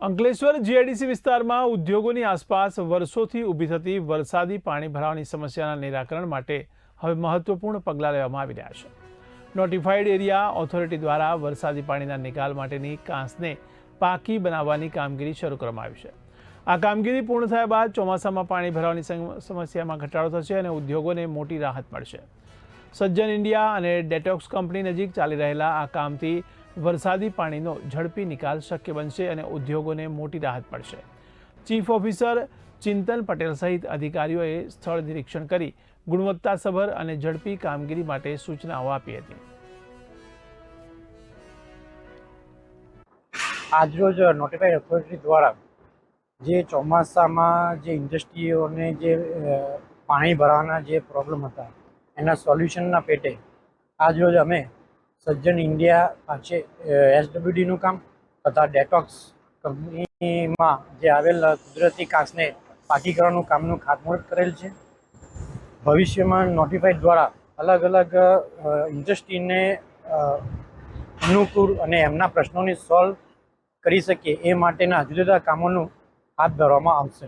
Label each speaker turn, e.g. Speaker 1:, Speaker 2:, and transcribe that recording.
Speaker 1: Ankleshwar GIDC વિસ્તારમાં ઉદ્યોગોની આસપાસ વર્ષોથી ઊભી થતી વરસાદી પાણી ભરાવાની સમસ્યાના નિરાકરણ માટે હવે મહત્વપૂર્ણ પગલાં લેવામાં આવી રહ્યા છે. નોટિફાઈડ એરિયા ઓથોરિટી દ્વારા વરસાદી પાણીના નિકાલ માટેની કાંસને પાકી બનાવવાની કામગીરી શરૂ કરવામાં આવી છે. આ કામગીરી પૂર્ણ થયા બાદ ચોમાસામાં પાણી ભરાવાની સમસ્યામાં ઘટાડો થશે અને ઉદ્યોગોને મોટી રાહત મળશે. સજ્જન ઇન્ડિયા અને ડેટોક્સ કંપની નજીક ચાલી રહેલા આ કામથી વરસાદી પાણીનો ઝડપી નિકાલ શક્ય બનશે અને ઉદ્યોગોને મોટી રાહત મળશે. ચીફ ઓફિસર ચિંતન પટેલ સહિત અધિકારીઓએ સ્થળ નિરીક્ષણ કરી ગુણવત્તાસભર અને ઝડપી કામગીરી માટે સૂચનાઓ આપી હતી.
Speaker 2: આજરોજ નોટિફાઈડ ઓથોરિટી દ્વારા જે ચોમાસામાં જે ઇન્ડસ્ટ્રીઓને જે પાણી ભરાવાના જે પ્રોબ્લેમ હતા એના સોલ્યુશનના પેટે આજરોજ અમે સજ્જન ઇન્ડિયા પાસે એસડબ્લ્યુડીનું કામ તથા ડેટોક્સ કંપનીમાં જે આવેલ કુદરતી કાંસને પાકી કરવાનું કામનું ખાતમુહૂર્ત કરેલ છે. ભવિષ્યમાં નોટિફાઈડ દ્વારા અલગ અલગ ઇન્ડસ્ટ્રીને અનુકૂળ અને એમના પ્રશ્નોને સોલ્વ કરી શકીએ એ માટેના જુદા જુદા કામોનું હાથ ધરવામાં આવશે.